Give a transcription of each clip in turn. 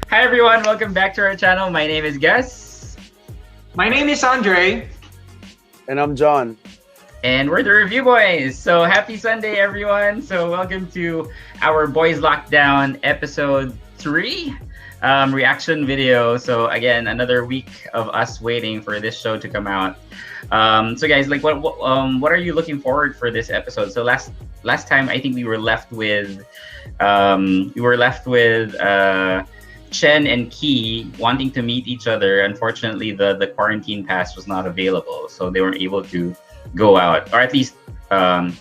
Hi everyone, welcome back to our channel. My name is Gus. My name is Andre. And I'm Jawn. And we're the Review Boys. So happy Sunday, everyone. So welcome to our Boys Lockdown episode 3 reaction video. So again, another week of us waiting for this show to come out. So guys, like what are you looking forward for this episode? So last time I think we were left with Chen and Key wanting to meet each other. Unfortunately, the quarantine pass was not available, so they weren't able to go out, or at least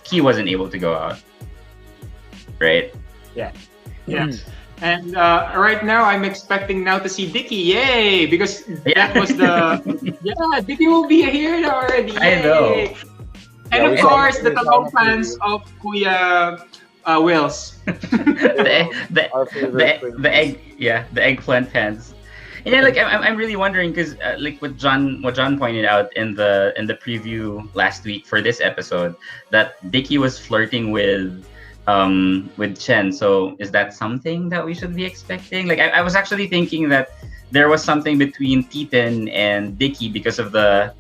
Key wasn't able to go out. Right? Yeah. And right now, I'm expecting now to see Dicky. Yay! Because that was the Dicky will be here already. Yay! I know. And of course, the Talong fans of Kuya Wills. the eggplant fans. And then, like, I'm really wondering because like what John pointed out in the preview last week for this episode, that Dicky was flirting with Chen. So is that something that we should be expecting? Like, I was actually thinking that there was something between Titan and Dicky because of the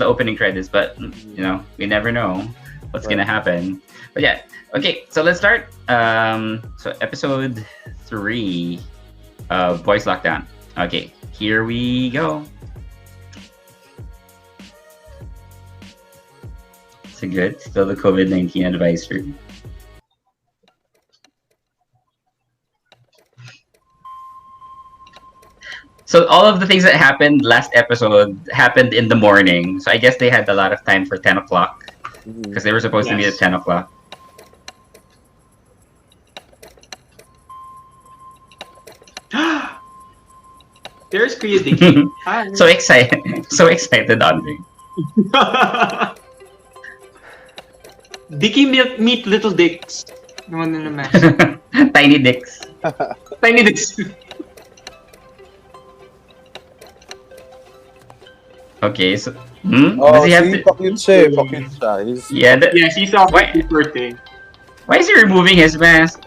opening credits, but you know, we never know what's gonna happen. But yeah, okay, so let's start. So episode 3 of Boys Lockdown. Okay, here we go. So good. Still the COVID-19 advisory. So all of the things that happened last episode happened in the morning. So I guess they had a lot of time for 10 o'clock because they were supposed to meet at 10 o'clock. There's Kuya Dicky. Hi. So excited, Andre. Dicky meet little dicks. No one in the mask. Tiny dicks. Tiny dicks. Okay, so Oh, does he have to? pakit siya. He's... Yeah, He's off the birthday. Why is he removing his mask?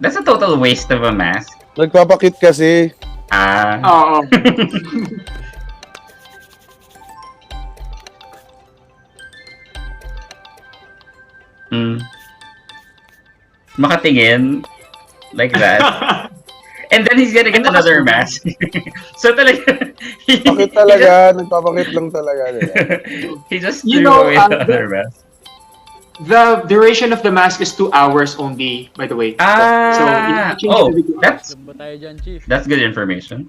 That's a total waste of a mask. Nagpapakit kasi. Oo. Makatingin like that. And then he's gonna get another mask. So talaga, Pakit talaga. Nagpapakit lang talaga. he just threw away the other mask. The duration of the mask is 2 hours only, by the way. That's good information.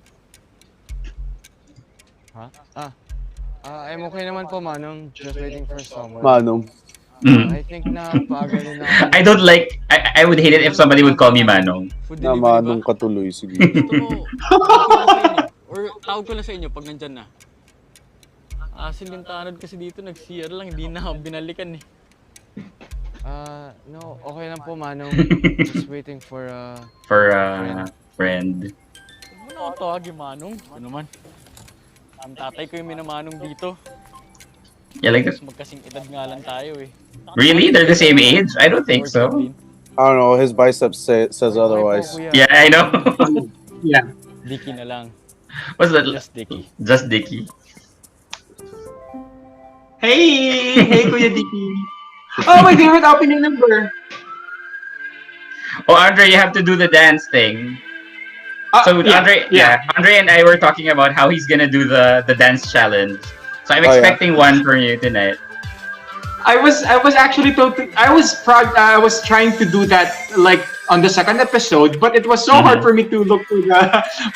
I'm okay naman po, Manong. Just waiting for someone. Manong. I think na paagal na ako. I don't like. I would hate it if somebody would call me Manong. Food Na delivery Manong ba? katuloy. Sige. Gusto mo, tawag ko lang sa inyo. Or tawag ko lang sa inyo pag nandyan na. Asin yung tanod kasi dito, nag-CR lang, hindi na ako binalikan eh. No, okay lang po, Manong. Just waiting for a Friend. Huwag mo na ako tawagin, Manong. Ano naman? Ang tatay ko yung minamanong dito. Yeah, like this. Magkasing edad nga lang tayo eh. Really? They're the same age? I don't think so. I don't know. His biceps says otherwise. Yeah, I know. Yeah. Dicky na lang. What's that? Just Dicky. Just Dicky. Hey, Kuya Dicky. Oh, my favorite opening number. Oh, Andre, you have to do the dance thing. So Andre and I were talking about how he's gonna do the dance challenge. So I'm expecting one from you tonight. I was actually told I was trying to do that like on the second episode, but it was so hard for me to look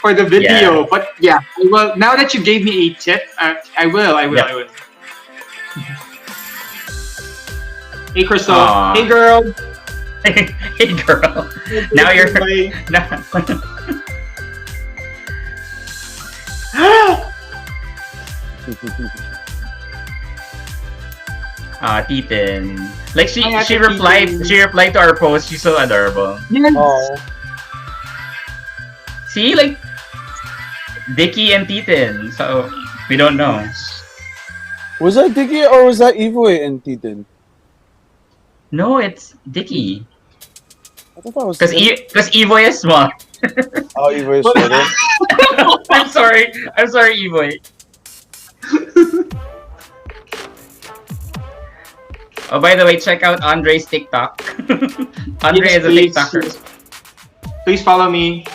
for the video. Yeah. But yeah, well, now that you gave me a tip, I will. Hey, Crystal. Aww. Hey, girl. Hey, girl. Now you're. Titan. Like she replied to our post. She's so adorable. Yes. Oh. See, like Dicky and Titan. So we don't know. Was that Dicky or was that Evoy and Titan? No, it's Dicky. I thought that was Because Evoy is small. Oh, Evo is Twitter. I'm sorry. I'm sorry, Evoy. Oh, by the way, check out Andre's TikTok. Andre Yes, is a please. TikToker. Please follow me.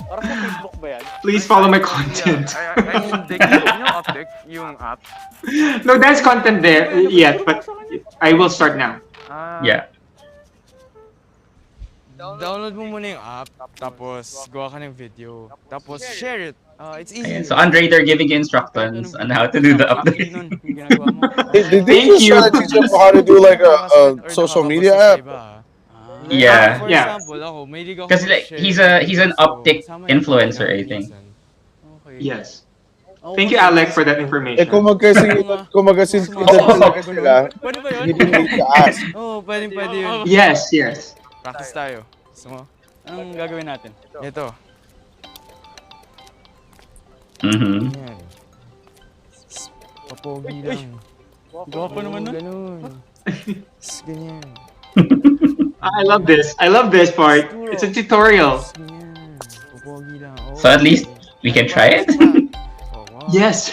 Parang sa Facebook ba yan? Please follow my content. I mean, yung update, yung app. No, there's content there yet, but I will start now. Yeah. Download mo muna yung app, tapos gawa ka ng video, tapos share it. It's easy. Ayan. So, Andre, they're giving you instructions on how to do the update. Nun, yung ginagawa mo. Did Thank you you. teach them how to do like a social media app? Yeah. For Yeah. example, ako, mahilig ako Kasi like, he's an uptick influencer, I think. Okay. Yes. Oh, Thank you, okay. Alec, for that Eh, information. kung magkasin sila, Pwede ba yun? you didn't need to ask. Oo, pwede yun. Yes, yes. Practice tayo. Gusto mo? Anong gagawin natin? Ito. Mm-hmm. Yan. Papogi lang. Gwapo naman nun. Ganun. Ganyan. I love this. I love this part. It's a tutorial. Ganyan. Papogi lang. Oh. So, at least we can try it. Oh, wow. Yes.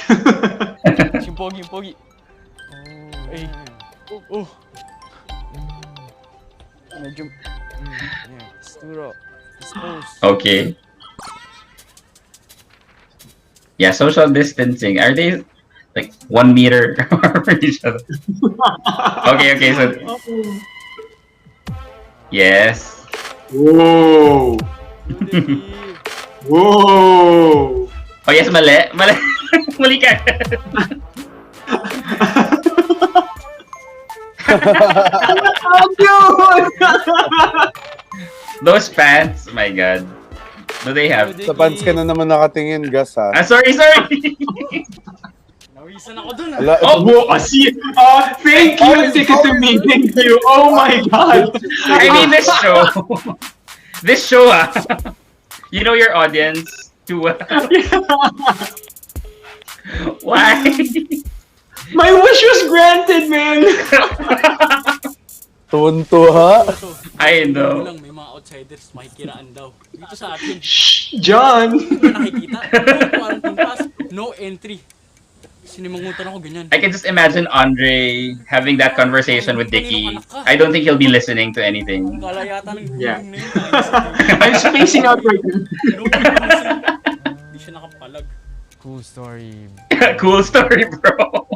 Yung pogi, yung pogi. Oh, Ay. yan. Oh. Medyo... Yan. Sturo. Dispose. Okay. Yeah, social distancing. Are they like 1 meter from each other? Okay, so yes. Whoa. Whoa. Oh yes, mali. Mali ka. How cute! Those pants, my god. Do they have? Sa pants ka na naman nakatingin, Gus, ha? Sorry. Nawisan ako dun ah. Ala, Oh, Whoa, thank you, stick it to me, thank you. Oh my god. I mean this show, you know your audience too well. Why? My wish was granted, man. tuwan-tuwa. I know. Lang, may mga outsiders makikiraan daw. Dito sa atin, Shh, John. hindi ko nakikita. Quarantine pass, no entry. Sinimangutan ako ganyan. I can just imagine Andre having that conversation with Dicky. I don't think he'll be listening to anything. Kala yata ng Yeah. na yun. I'm spacing out right now. Hindi siya nakapalag. Cool story. Cool story, bro.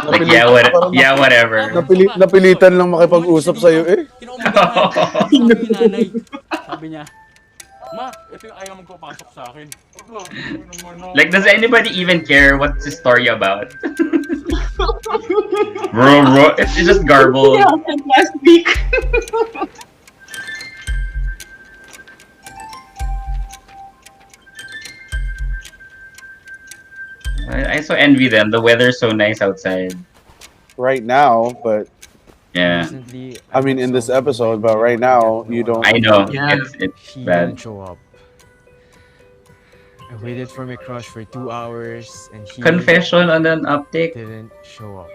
Like whatever. Napilitan lang makipag-usap sa'yo, eh. Kinuumagaan. Sabi yung nanay. Sabi niya, Ma, ito yung ayaw magpapasok sa akin. Like, does anybody even care what's the story about? bro, it's just garbled. Yeah, and last week. I so envy them. The weather's so nice outside. Right now, but Yeah, Recently, I mean in this episode, but right now you don't. I know. Yeah. It's He bad. didn't show up. I waited for my crush for 2 hours and he Confession on an uptick. didn't show up.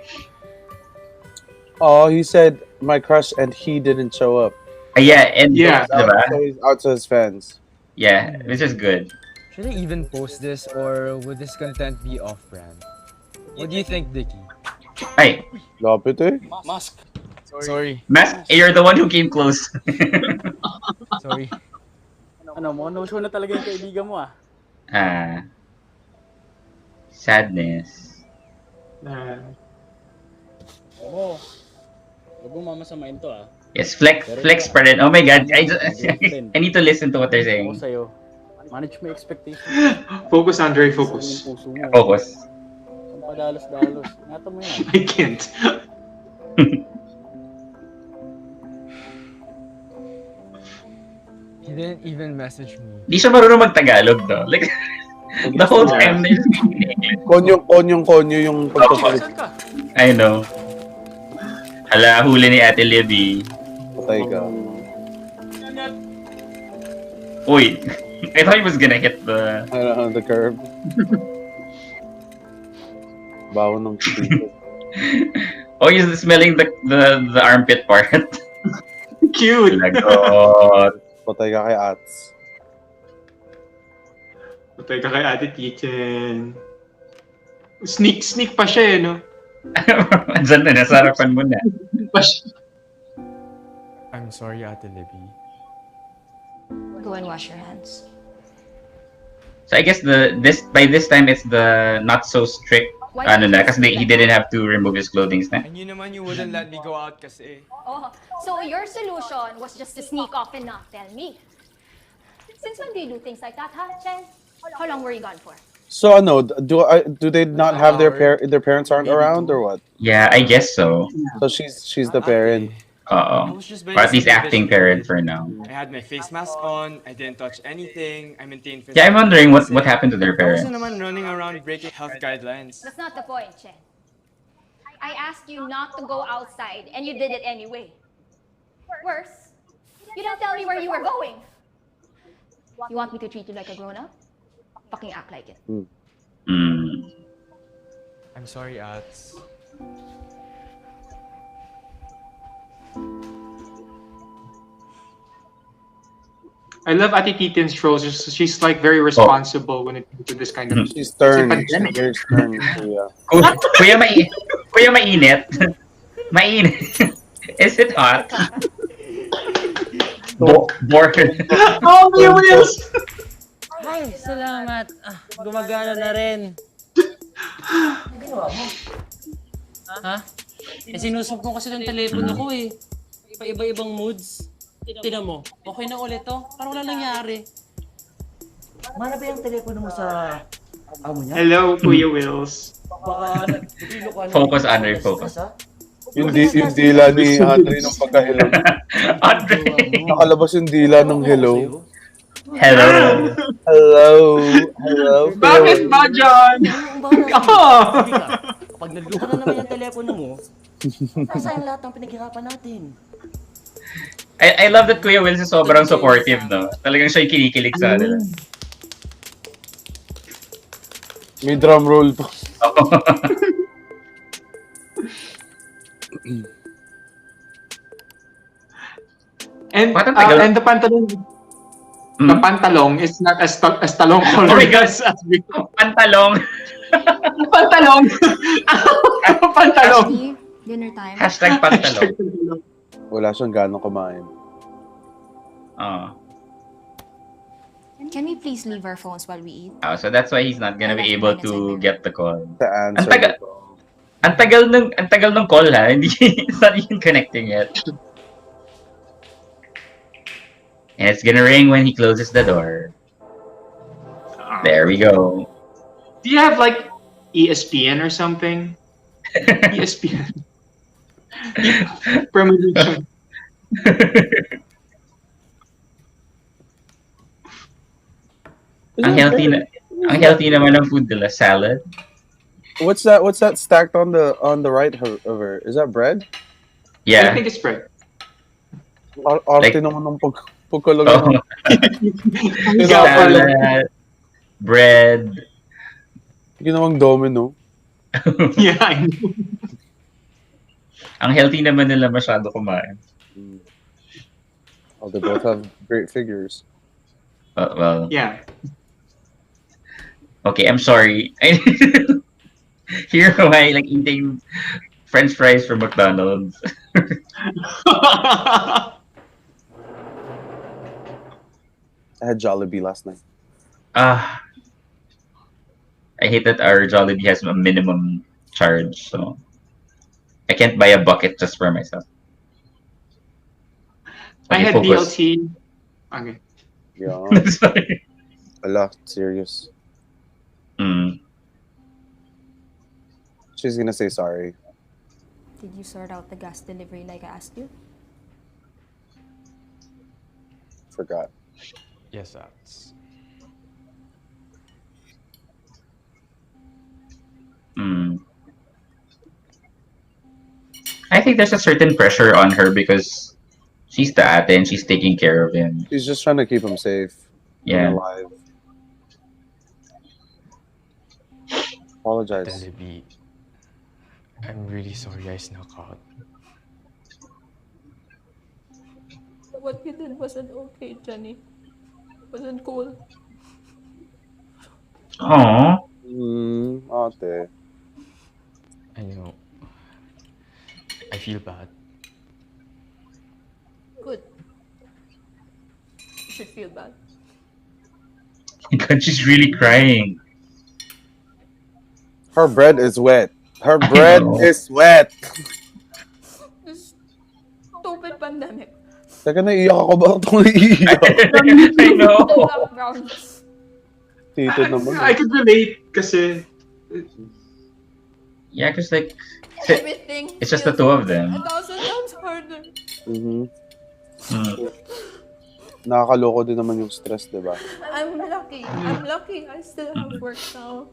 Oh, he said my crush and he didn't show up. Yeah, and Yeah. diba? So he's out to his fans. Yeah, which is good. Should I even post this or would this content be off-brand? What do you think, Dicky? Ay, Lapit, eh. Mask. Sorry. Mask, you're the one who came close. Sorry. Ano mo, no show na talaga yung kaibigan mo ah. Sadness. Oo. Huwag mo mamasamain to ah. Yes, flex pa rin. Oh my god, I need to listen to what they're Ako saying. sa'yo. Manage mo yung expectations. Focus, Andre, Yung focus. puso mo. Focus. Ang padalos-dalos. Ingatan mo yan. I can't. He didn't even message me. Di siya marunong mag-Tagalog, though. Like, the whole time they're speaking English. Konyo yung pagpapalit. Saan ka? I know. Hala, huli ni Ate Libby. Patay ka. Uy, I thought he was gonna hit the... The curb. Baho ng pito. Oh, he's smelling the armpit part. Cute. Lagot. Patay ka kay Ats. Patay ka kay Ate Kitchen. Sneak pa siya no? Andyan na, nasa harapan mo na. Pa siya. I'm sorry, Ate Libby. Go and wash your hands. So I guess by this time it's the not so strict ano na kasi he didn't have to remove his clothing na. And you naman, you wouldn't let me go out kasi. Oh, so your solution was just to sneak off and not tell me. Since when do you do things like that, huh, Chen? How long were you gone for? So do they not have their parents aren't around or what? Yeah, I guess so. So she's the parent. Or at least acting parent for now. I had my face mask on, I didn't touch anything, I maintained Yeah, I'm wondering what happened to their I parents. wasn't naman running around breaking health guidelines. That's not the point, Chen. I asked you not to go outside, and you did it anyway. Worse, you didn't tell me where you were going. You want me to treat you like a grown-up? Fucking act like it. I'm sorry, Ats. I love Ate Kitchen's shows. She's like very responsible when it comes to this kind of. She's stern. pandemic. Very stern. Yeah. Kuya, mainit. Mainit. Is it hot? Bored. Oh, my wheels! Ay, salamat. Gumagana na rin. Ha? Sinusog ko kasi ng telepono ko eh. Iba-ibang moods. Tignan mo, okay na ulit to. Parang wala nangyari. Mana ba yung telepono mo sa amo niya? Hello, Kuya Wills. Baka nagpilo ka Focus, Andre, focus. Yung dila ni Andre ng pagka-hello. Andre. Nakalabas yung dila ng hello. Hello. Hello. Hello. Bakit ba, John? Pag nagluto na naman yung telepono mo, nasaan lahat ng pinaghirapan natin? I love that Kuya Wills is sobrang supportive, no? Talagang siya yung kinikilig sa atin. May drum roll pa. And What ang tagal? and the pantalong is not as talong Oh color my God. as before. Pantalong. Pantalong. Pantalong. Steve, dinner time. Hashtag pantalong. Wala siyang ganong kumain. Can we please leave our phones while we eat? So that's why he's not gonna be able to get the call. The answer. Ang tagal ng call ha. Hindi, it's not even connecting yet. And it's gonna ring when he closes the door. There we go. Do you have like ESPN or something? ESPN. Premonition. Ang healthy naman ng food nila, salad. What's that stacked on the right over? Is that bread? Yeah. I think it's bread. Arte naman ng pagkalagay. Salad, bread. Ginawang domino. Yeah, I know. Ang healthy naman nila masyado kumain. Oh, they both have great figures. Well, Yeah. okay, I'm sorry. Here am I like eating French fries from McDonald's. I had Jollibee last night. I hate that our Jollibee has a minimum charge, so I can't buy a bucket just for myself. I Okay, had focus. BLT. Okay. Yeah. Sorry. A lot serious. She's gonna say sorry. Did you sort out the gas delivery like I asked you? Forgot. Yes, Ats. I think there's a certain pressure on her because she's the ate and she's taking care of him. She's just trying to keep him safe. Yeah. And alive. Apologize. Libby, I'm really sorry I snuck out. what you did wasn't okay, Jenny. Wasn't cool. Aww. Ate. I know. I feel bad. Good. You should feel bad. God, she's really crying. Her bread is wet. Her I bread know. is wet. This stupid pandemic. Teka, naiiyak ako. Bakit ako naiiyak? I know. The lockdown. Tito naman. I could relate kasi Yeah, because like Everything it's just the feels two of them. 1,000 times harder. Mm-hmm. Mm. Nakakaloko din naman yung stress, di ba? I'm lucky. I'm lucky. I still have work now.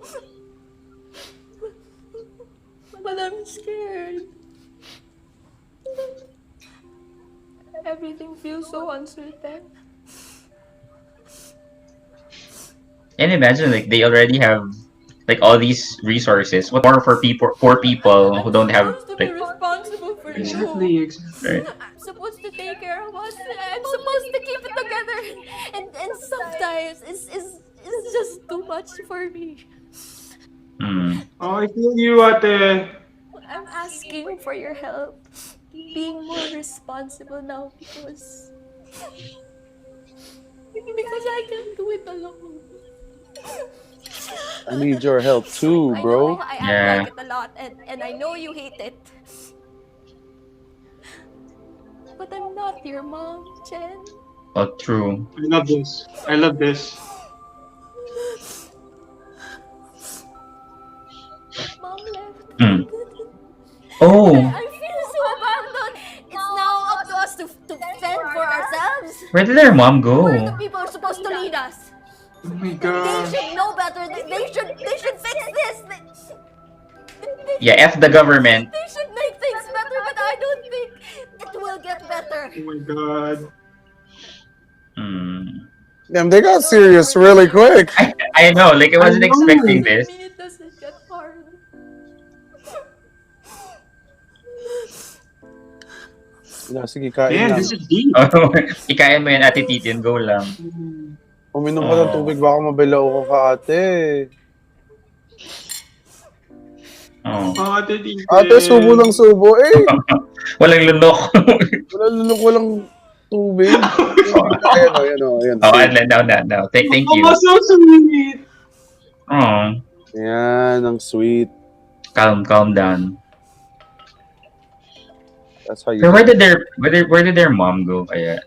But I'm scared. Everything feels so uncertain. And imagine like they already have like all these resources. What more for poor people who don't have I'm supposed to be like responsible for exactly. you. right? I'm supposed to take care of us. I'm supposed to keep it together. And sometimes it's just too much for me. Mm. Oh, I feel you, ate. I'm asking for your help. Being more responsible now because I can't do it alone. I need your help too, I bro. know I Yeah. like it a lot and I know you hate it. But I'm not your mom, Jen. Oh, true. I love this. I love this. Mom left. Mm. Oh, I feel so abandoned. It's now up to us to fend for ourselves. where did their mom Who are the go? people who are supposed to lead us? Oh my They god. should know better. They should fix this. Yeah, F the government. They should make things better, but I don't think it will get better. Oh my god. Mm. Damn, they got serious really quick. I know, like I wasn't I know. expecting this. I mean, it doesn't get hard. Sige, kain Man, lang. this is deep. Oh, ikain mo yan, Ate Titin, go lang. Uminom ka ng tubig, baka mabilaw ko ka, ate. Oh. Ate, Tite. Ate, subo lang subo. Eh, Walang lunok. walang lunok, walang tubig. Ayan o, ayan o, ayan. Oh, now. Thank Oh, you. so sweet. Oh, Ayan, ang sweet. calm down. That's how you So where did their mom go? Kaya,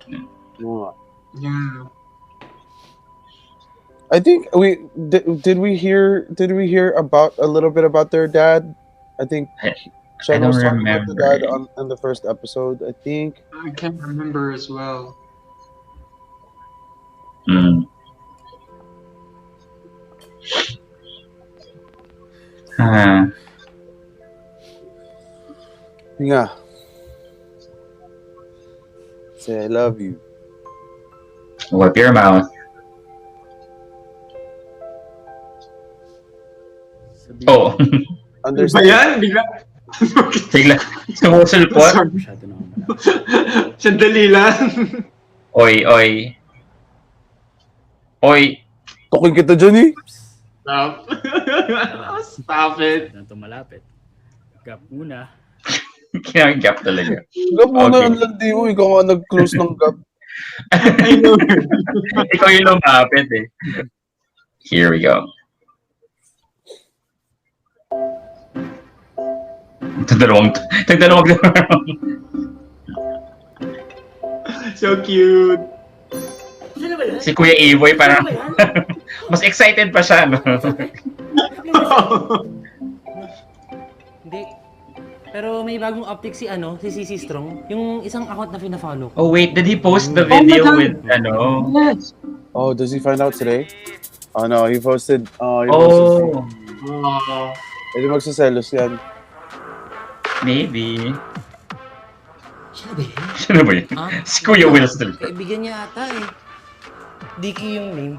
do it. Yeah. I think did we hear about a little bit about their dad? I think I Shen don't was talking about the remember. dad on the first episode. I think. I can't remember as well. Mm. Ah, Yeah. Say I love you. wipe your mouth. Oh, Ba Understand? yan? Bigla. bigla sumusulpot. Sorry. Sandali lang. Oy. Tukoy kita dyan eh. Stop. Stop it. Ito malapit. Gap muna. Kinagap talaga. Gap muna Okay. ang landi mo. Ikaw nga nag-close ng gap. I know. Ikaw yung lumapit eh. Here we go. Tagdalawang. So cute. Sino ba yan? Si Kuya Avoy parang mas excited pa siya, no? Hindi. Pero may bagong uptick si CC Strong. Yung isang account na fina-follow ko. Oh wait, did he post the video with Yes. Oh, does he find out today? Oh no, he posted. He Oh, Hindi magsaselos yan. maybe. Siya na ba yun? Sino ba yun? Ah? Si Kuya Will still. Kaibigan niya ata eh. Dicky yung name.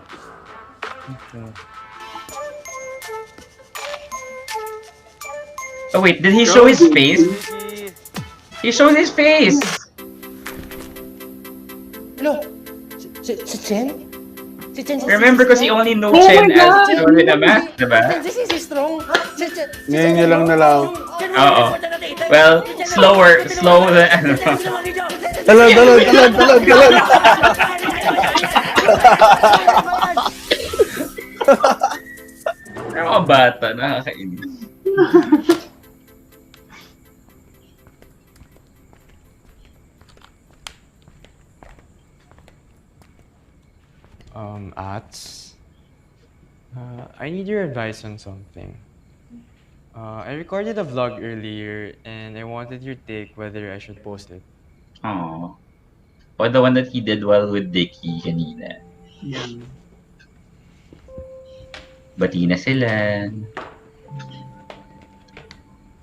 Oh wait, did he show his face? He showed his face! Si Chen? Si Chen si Remember, because he only knows Chen as with a mask, diba? Chen si Strong. Ngayon niya lang nalaw. Oo. Well, slow the ano. Talon. Ang mga bata, nakakainis. Ats, I need your advice on something. I recorded a vlog earlier and I wanted your take whether I should post it. Oh. Or the one that he did well with Dicky kanina. Yeah. Bati na sila.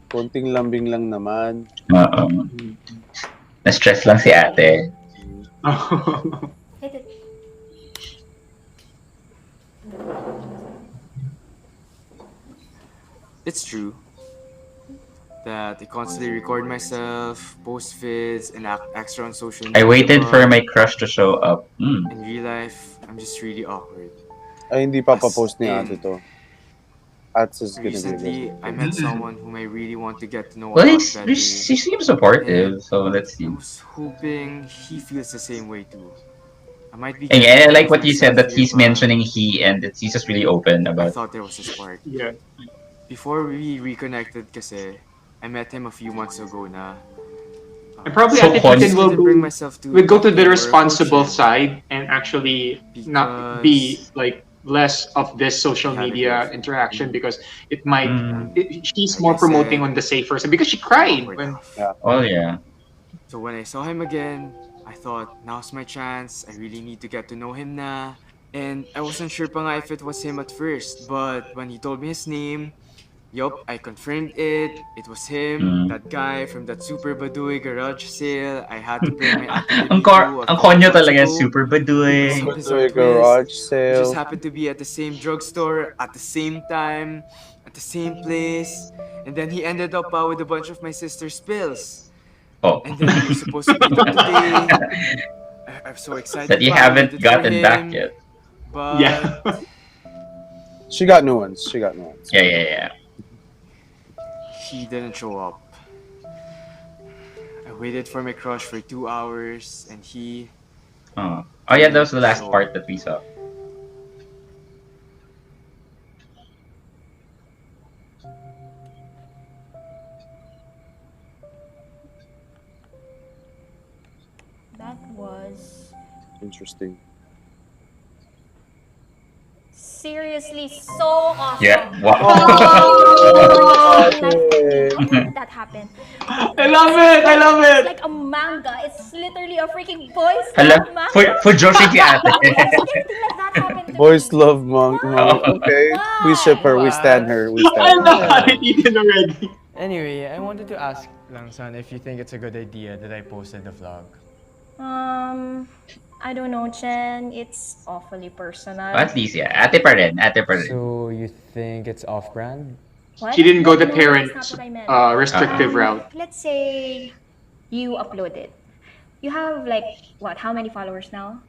Konting lambing lang naman. Oo. Na-stress lang si ate. Hit it. It's true that I constantly record myself, post vids, and act extra on social media. I waited for my crush to show up. In real life, I'm just really awkward. Ay, hindi pa pa-post ni ate to. Ats is gonna be Recently, this. I met someone whom I really want to get to know Well, a lot he better. seems supportive, so let's see. I was hoping he feels the same way too. I might be. And I like what you said myself that he's here, but mentioning he and he's just really open I about. thought there was a spark. Yeah. Before we reconnected kasi, I met him a few months ago na. And probably So I think Ethan will bring myself to go to the or responsible approach him. side and actually not be like less of this social media interaction because it might she's more promoting on the safer side because she cried when Oh yeah. So when I saw him again, I thought now's my chance. I really need to get to know him na. And I wasn't sure pa nga if it was him at first, but when he told me his name, yup, I confirmed it. It was him, that guy from that Super Baduy garage sale. I had to play my activity Ang konyo talaga, super baduy. Garage We sale. just happened to be at the same drugstore at the same time, at the same place, and then he ended up with a bunch of my sister's pills. Oh. And then we were supposed to meet up today. I'm so excited That you pa, I haven't waited for gotten him, back yet. But yeah. She got new ones. Yeah. he didn't show up. I waited for my crush for 2 hours, and he. Oh yeah, that was the last part that we saw. That was Interesting. seriously so awesome. Yeah. Wow. How did that happen? I love it. It's like a manga. It's literally a freaking boys Hala, love manga. for Joshi ki ate. Anything like that happened to Boys me. love manga. Okay. We ship her. We stand her. We I stand love her. it Ethan already. Anyway, I wanted to ask lang son if you think it's a good idea that I posted the vlog. I don't know, Chen. It's awfully personal. At least, yeah. Ate pa rin. So you think it's off-brand? What? She didn't go the No, parents that's not what I meant. restrictive route. Let's say you upload it. You have like what? How many followers now?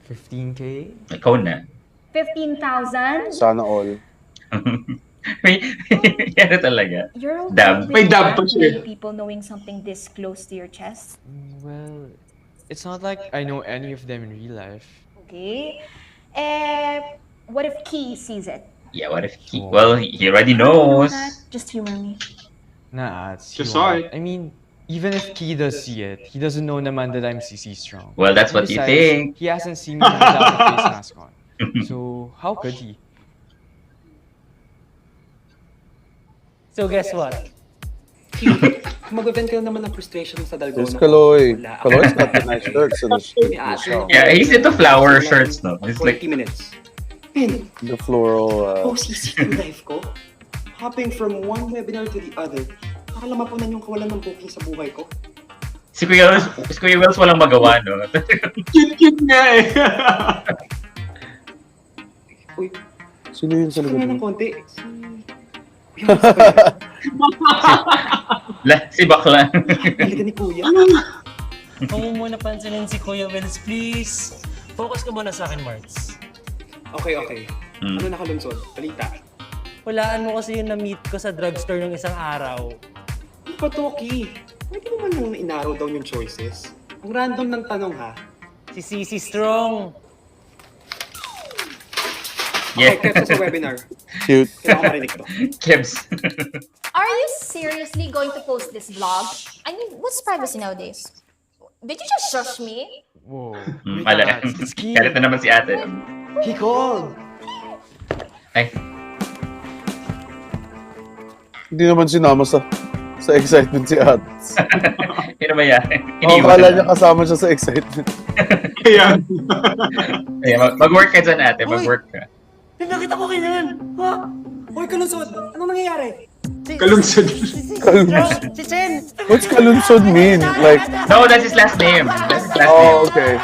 15K? Ikaw na. 15,000. Sana all. May, ano talaga? You're okay Dab. with May dab that, pa siya. many people knowing something this close to your chest? Well, it's not like I know any of them in real life. Okay. What if Key sees it? Yeah, what if he... Well, he already knows. Just humor me. Nah, it's Just saw it. I mean, even if Key does see it, he doesn't know naman that I'm CC Strong. Well, that's And what you besides, think. He hasn't seen me without a face mask on. So, how could he? So guess what? Mag-event ka na naman ng frustration sa Dalgona. There's Kaloy. Kaloy's got the nice shirts in the shop. Yeah, he's into flower shirts, no? It's like... 40 minutes. Pin, The floral. OCC life ko. Hopping from one webinar to the other. Para lang mapunan yung kawalan ng booking sa buhay ko. Si Kuya Wells walang magawa, no? Cute nga eh. Uy, Sino yun sa gusto likod nga ng mo? konti. Si Kuya Mas ba yun? Si bakla. Balikan ni Kuya. Huwag mo muna pansinin si Kuya Wills, please. Focus ka muna sa akin, Marts. Okay. Ano nakalunsod? Balita. Walaan mo kasi yung na-meet ko sa drugstore ng isang araw. Patoki, pwede mo man nang inaraw daw yung choices. Ang random ng tanong ha. Si CC Strong. Okay, Kebs sa webinar. Cute. Kailangan ko marinig to. Kebs. Are you seriously going to post this vlog? I mean, what's privacy nowadays? Did you just shush me? Whoa. Galit na naman si ate. He called! Ay. Hindi naman sinama sa excitement si ate. Ano ba yan? Akala niya kasama siya sa excitement. Ayan. Mag-work ka dyan, ate. Mag-work ka. Nakita ko kayo yan. Ha? Hoy, kalunsod! Anong nangyayari? Kalunsod. Si Chen! What's kalunsod mean? Like, No, that's his last name. That's his last oh, okay.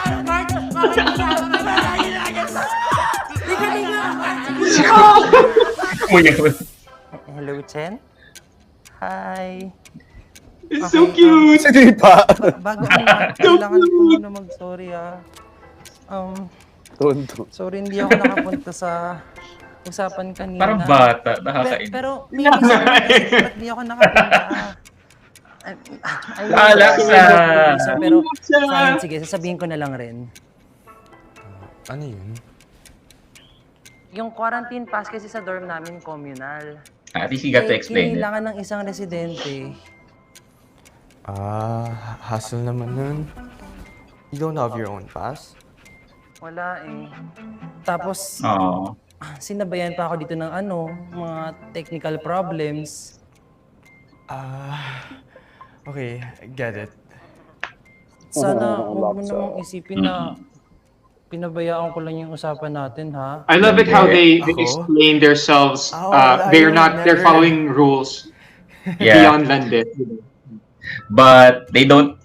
Hello, Chen? Hi. It's so cute! Sige pa. Bago kailangan ko muna mag-sorry Tonto. sorry, hindi ako nakapunta sa usapan kanina. Parang bata. Nakakain. Pero may reason ba't hindi ako nakapunta. Alexa! Pero fine, sige, sasabihin ko na lang rin. Ano yun? Yung quarantine pass kasi sa dorm namin communal. At least you got to explain it. Kailangan ng isang residente. Hassle naman nun. You don't have your own pass? Wala eh. Tapos, sinabayan pa ako dito ng mga technical problems. Okay, get it. Sana huwag mo namang isipin na pinabayaan ko lang yung usapan natin, ha? I love it how they explain themselves. They're following rules beyond London. But they don't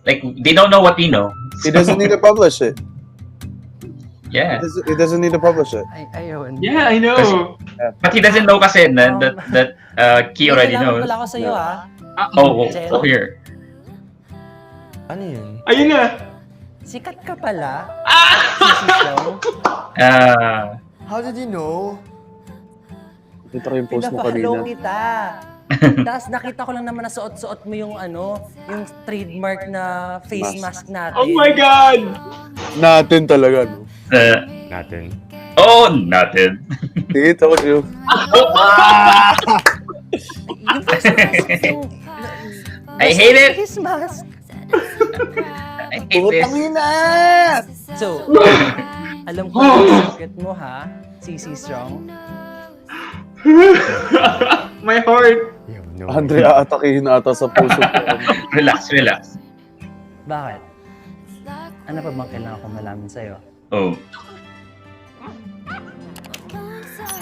know what we know. He doesn't need to publish it. Yeah. He doesn't need to publish it. Ayun. Yeah, I know. But he doesn't know kasi that Key already knows. Wala ko sa'yo, ha? Oh, here. Ano yun? Ayun na. Sikat ka pala. How did you know? Ito ko yung post mo Pinapahalo kanina. kita. Tapos nakita ko lang naman na suot-suot mo yung yung trademark na face mask natin. Oh my God! Natin talaga, no? Natin. Oh, natin. See, told you. Yung face mask, I hate it. Face mask. I hate this. So, alam ko yung secret mo, ha? CC Strong. My heart. Andre, aatakihin ata sa puso ko. Relax. Bakit? Ano pa bang kailangan ko malaman sa'yo? Oh.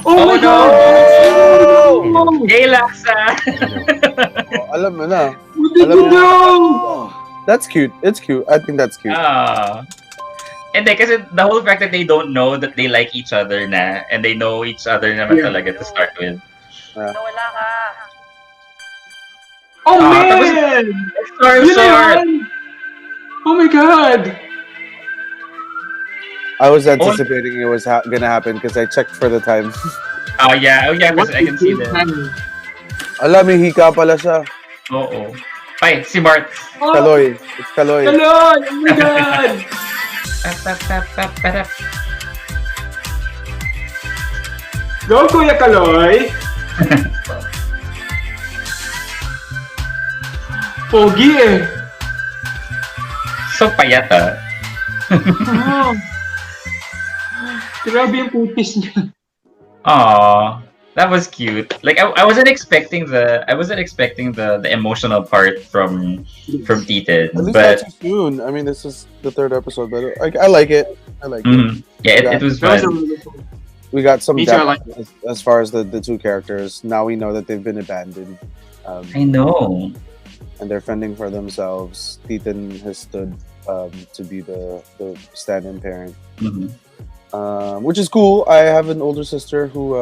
Oh my God! Hey, Laksa! Alam mo na. What did you do? That's cute. It's cute. I think that's cute. And then, kasi the whole fact that they don't know that they like each other na, and they know each other naman talaga to start with. Nawala ka. Oh man! Short. Oh my God! I was anticipating it was gonna happen because I checked for the time. Oh yeah, because I can see that. Alam, may hika pala siya. Oo. Ay, si Mart. Kaloy. It's Kaloy. Kaloy! Oh my God! Go, Kuya Kaloy! Pogi eh. So payat Oh. Grabe yung putis niya. Aww, that was cute. Like I wasn't expecting the emotional part from Titen, At least but not too soon. I mean, this is the third episode, but I like it. I like it. Yeah, it was fun. We got some Me too, I depth like as far as the two characters. Now we know that they've been abandoned. I know. And they're fending for themselves. Titen has stood to be the stand-in parent, which is cool. I have an older sister who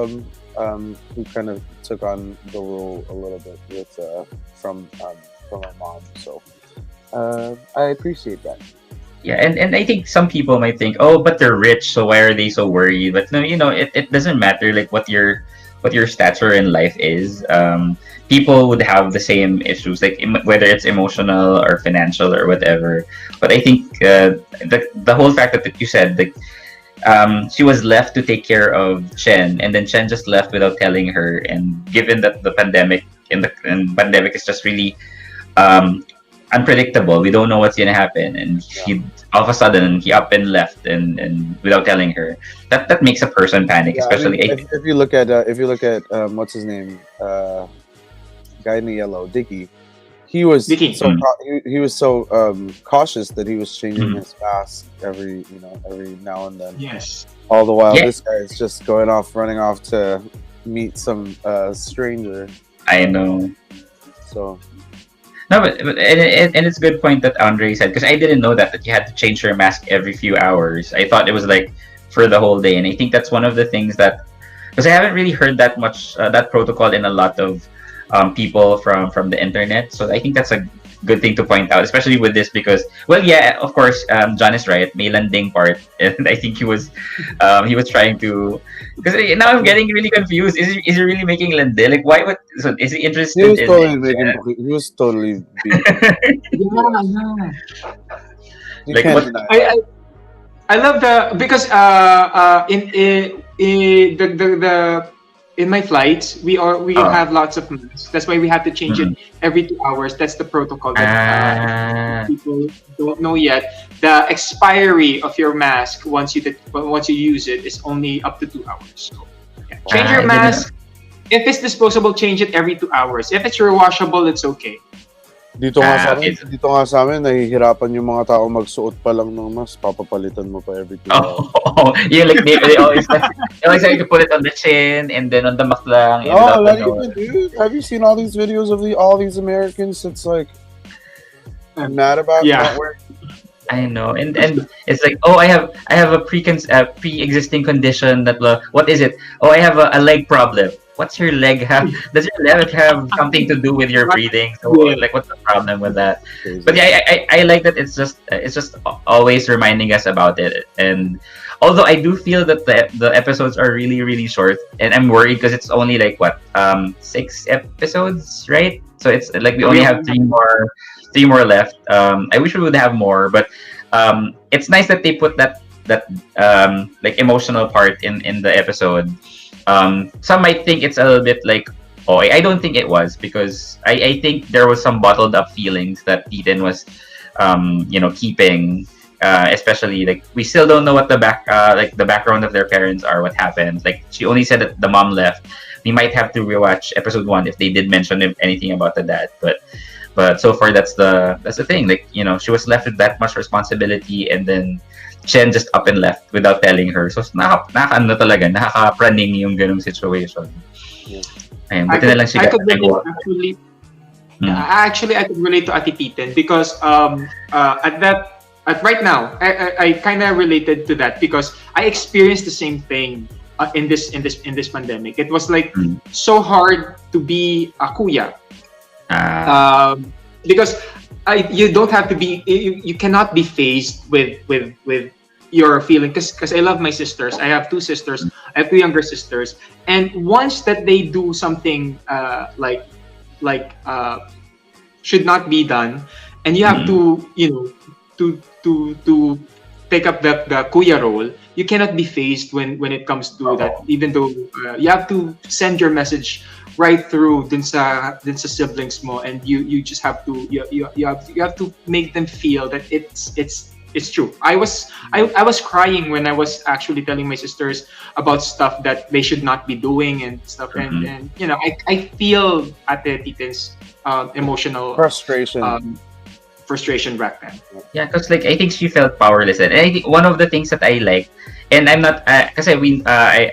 kind of took on the role a little bit with from our mom. So I appreciate that. Yeah, and I think some people might think, oh, but they're rich, so why are they so worried? But no, it doesn't matter like what your stature in life is. People would have the same issues, like whether it's emotional or financial or whatever. But I think the whole fact that you said like she was left to take care of Chen, and then Chen just left without telling her. And given that the pandemic and pandemic is just really um, unpredictable, we don't know what's gonna happen, and he all of a sudden he up and left and without telling her. That makes a person panic, Yeah, I mean, especially. if you look at what's his name, guy in the yellow, Dicky. He was Dicky. so he was so cautious that he was changing his mask every now and then. Yes. All the while, Yeah. this guy is just running off to meet some stranger. I know. So No, but and it's a good point that Andre said, because I didn't know that you had to change your mask every few hours. I thought it was like for the whole day, and I think that's one of the things that, because I haven't really heard that much that protocol in a lot of people from the internet. So I think that's a good thing to point out, especially with this, because well, yeah, of course, John is right. May landing part, and I think he was trying to. Because now I'm getting really confused. Is he really making lande? Like, why would? So is he interested he was in? totally he was totally being, you Like, can't what- deny. I love because in in my flights we have lots of masks. That's why we have to change it every 2 hours. That's the protocol that people don't know yet. The expiry of your mask once you use it is only up to 2 hours. So yeah. Change your mask. If it's disposable, change it every 2 hours. If it's rewashable, it's okay. Dito nga sa amin, nahihirapan yung mga tao magsuot pa lang ng mask, papapalitan mo pa every 2 hours. Oh, yeah, like they always have to put it on the chin and then on the mak lang. and Oh, without not the nose. even, dude. Have you seen all these videos of all these Americans that's like mad about not wearing? I know, and it's like, oh, I have a pre-existing condition that what is it? Oh, I have a leg problem. What's your leg have? Does your leg have something to do with your breathing? So like, what's the problem with that? But yeah, I like that it's just always reminding us about it. And although I do feel that the episodes are really really short, and I'm worried because it's only like 6 episodes, right? So it's like we only have three more left. I wish we would have more, but it's nice that they put that like emotional part in the episode. Some might think it's a little bit like, oh, I don't think it was, because I think there was some bottled up feelings that Ethan was keeping, especially like we still don't know what the background of their parents are, what happened. Like she only said that the mom left. We might have to rewatch episode 1 if they did mention anything about the dad, but so far that's the thing. Like, she was left with that much responsibility, and then Chen just up and left without telling her. So nakaka-praning yung ganung situation. Ayun, buti na lang siya. Actually, I could relate to Ate Titen because at right now I kind of related to that because I experienced the same thing in this pandemic. It was like so hard to be a kuya because you don't have to be, you cannot be faced with your feeling, because I love my sisters. I have 2 sisters. I have 2 younger sisters, and once that they do something like should not be done, and you have to to take up the kuya role, you cannot be faced when it comes to that. Even though you have to send your message right through din sa siblings mo, and you just have to you have to make them feel that it's true. I was crying when I was actually telling my sisters about stuff that they should not be doing and stuff, and I feel Ate Titen's emotional frustration back then. Yeah, because like I think she felt powerless, and I think one of the things that I like, and I'm not, kasi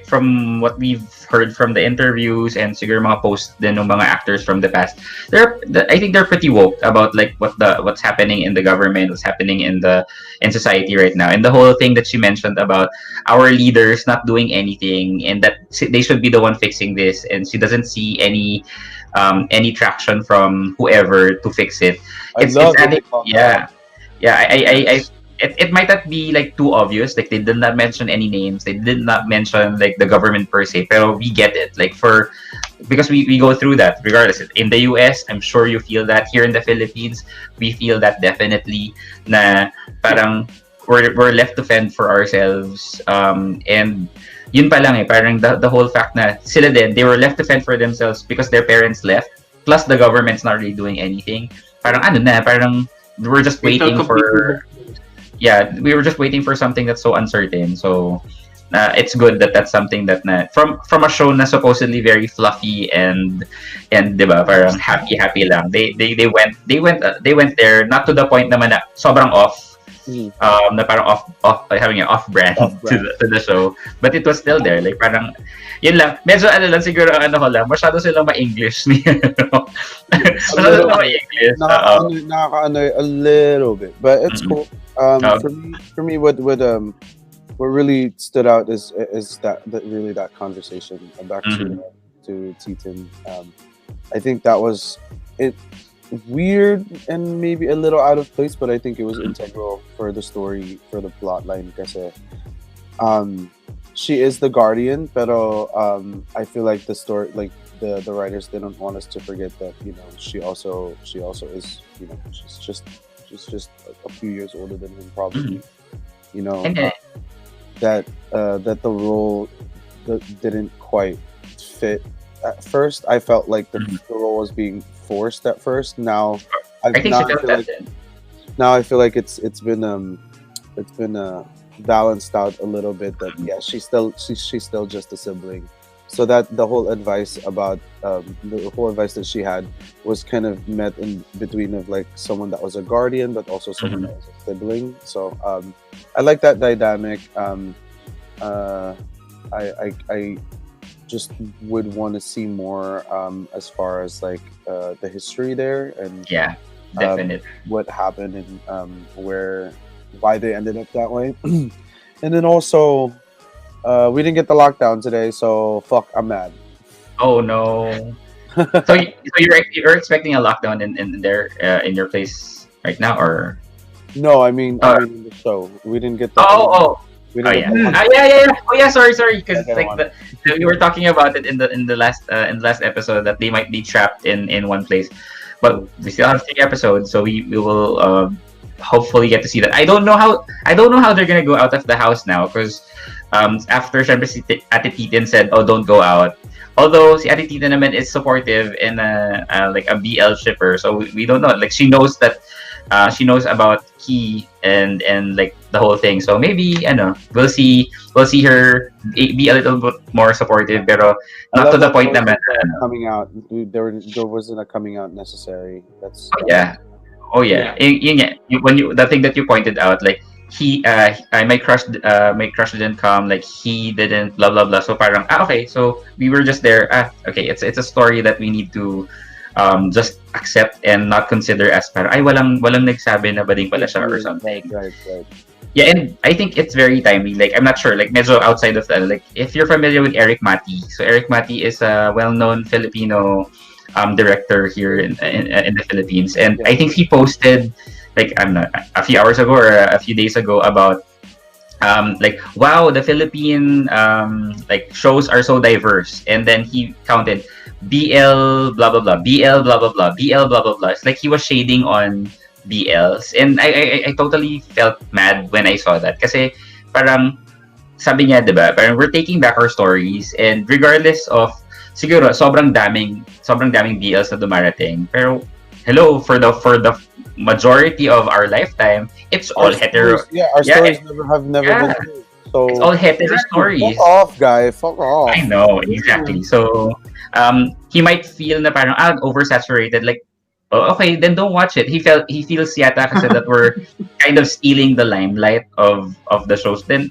from what we've heard from the interviews and siguro mga posts din ng mga actors from the past, I think they're pretty woke about like what's happening in the government, what's happening in society right now, and the whole thing that she mentioned about our leaders not doing anything, and that they should be the one fixing this, and she doesn't see any any traction from whoever to fix it. I It's love that adding, they called yeah, yeah. Yes. It might not be like too obvious. Like they did not mention any names. They did not mention like the government per se. Pero we get it. Like for because we go through that regardless. In the US, I'm sure you feel that. Here in the Philippines, we feel that definitely. Na parang we're left to fend for ourselves. And yun pa lang parang the whole fact na sila din, they were left to fend for themselves because their parents left. Plus the government's not really doing anything. Parang ano na, parang we're just They felt waiting for we were just waiting for something that's so uncertain. So it's good that that's something that from a show na supposedly very fluffy and diba parang happy lang. They went there not to the point naman na sobrang off. Na parang having an off brand to the show, but it was still there. Like parang yun lang. Medyo ano lang siguro ang ano ko lang, masyado silang ma-English ni masyado silang ma-English. Nakaka-annoy a little bit, but it's cool. For me, what really stood out is that conversation back to Titan. I think that was it. Weird and maybe a little out of place, but I think it was integral for the story, for the plot line. Kasi, she is the guardian, pero I feel like the story, like the writers didn't want us to forget that she also is she's just a few years older than him probably. That the role didn't quite fit. At first, I felt like the role was being forced at first. Now, I feel like it's been balanced out a little bit. That she's still just a sibling. So that the whole advice about the whole advice that she had was kind of met in between of like someone that was a guardian, but also someone that was a sibling. So I like that dynamic. I just would want to see more as far as like the history there and definitely what happened and why they ended up that way. And then also we didn't get the lockdown today, so fuck, I'm mad. Oh no. so you're expecting a lockdown in there in your place right now, or no? I mean in the show we didn't get the yeah. Oh yeah. Sorry. Because we were talking about it in the last episode that they might be trapped in one place, but we still have 3 episodes, so we will hopefully get to see that. I don't know how they're gonna go out of the house now because after syempre si Ate Titin said, "Oh, don't go out." Although si Ate Titin naman is supportive and like a BL shipper, so we don't know. Like she knows that. She knows about Key and like the whole thing, so maybe we'll see her be a little bit more supportive, pero not to the point naman coming out. There wasn't a coming out necessary. That's yeah. The thing that you pointed out, like my crush didn't come, like he didn't, blah blah blah. So parang okay, so we were just there. Okay, it's a story that we need to just accept and not consider as parang ay walang nagsabi na bading pala siya or something. Right. Yeah, and I think it's very timely. Like I'm not sure, like medyo outside of that. Like if you're familiar with Eric Mati, so Eric Mati is a well-known Filipino director here in the Philippines, and I think he posted like a few hours ago or a few days ago about like wow, the Philippine like shows are so diverse, and then he counted BL blah blah blah, BL blah blah blah, BL blah blah blah. It's like he was shading on BLs, and I totally felt mad when I saw that kasi parang sabi niya, diba, parang we're taking back our stories, and regardless of siguro sobrang daming BLs na dumarating, pero hello, for the majority of our lifetime, it's all hetero. Our stories have never been true. So it's all hetero stories. Fuck off, guy. Fuck off. I know, exactly. So he might feel na parang oversaturated. Like, oh, okay, then don't watch it. He feels yata kasi that we're kind of stealing the limelight of the shows. Then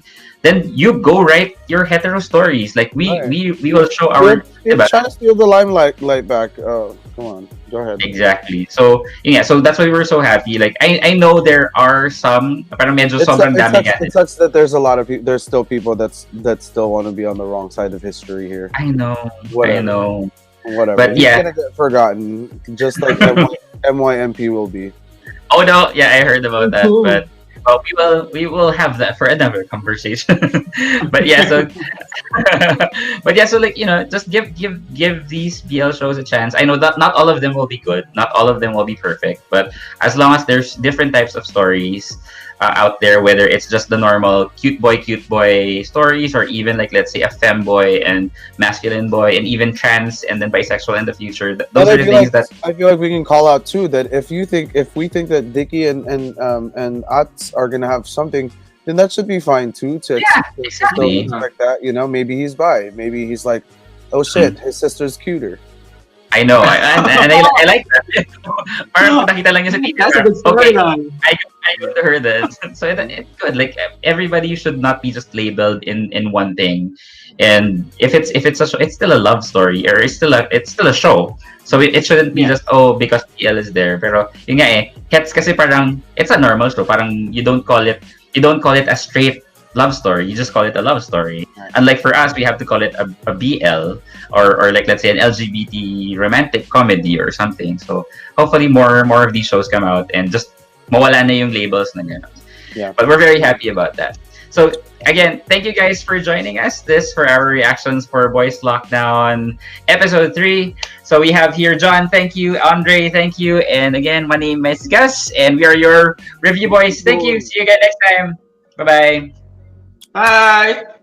you go write your hetero stories. Like we will show our. You're trying to steal the limelight back. Oh, come on, go ahead. Exactly. So so that's why we were so happy. Like I know there are some, parang medyo sobrang dami. It sucks that there's a lot of people. There's still people that still want to be on the wrong side of history here. I know. Whatever. I know. Whatever. But He's yeah. gonna get forgotten, just like MYMP will be. Oh no, yeah, I heard about that, but we will have that for another conversation. But yeah, so but yeah, so like just give these BL shows a chance. I know that not all of them will be good, not all of them will be perfect, but as long as there's different types of stories out there, whether it's just the normal cute boy stories, or even like let's say a femboy and masculine boy, and even trans and then bisexual in the future. Those are the things that I feel like we can call out too. That if we think that Dicky and Ats are gonna have something, then that should be fine too. Exactly. Like that, maybe he's bi. Maybe he's like, oh shit, his sister's cuter. I know, and I like that. Parang nakita lang niya sa tita. That's a good Okay, storyline. I go to her that. So it's good. Like everybody should not be just labeled in one thing. And if it's a show, it's still a love story, or it's still a show. So it shouldn't be just because TL is there. Pero yun nga kasi parang it's a normal show. Parang you don't call it a straight love story. You just call it a love story. Unlike for us, we have to call it a BL or like let's say an LGBT romantic comedy or something. So hopefully more of these shows come out and just mawala na yung labels na gano'n. Yeah. But we're very happy about that. So again, thank you guys for joining us. This for our reactions for Boys Lockdown episode 3. So we have here John, thank you, Andre, thank you, and again my name is Gus, and we are your review boys. Thank you. See you again next time. Bye-bye. Bye.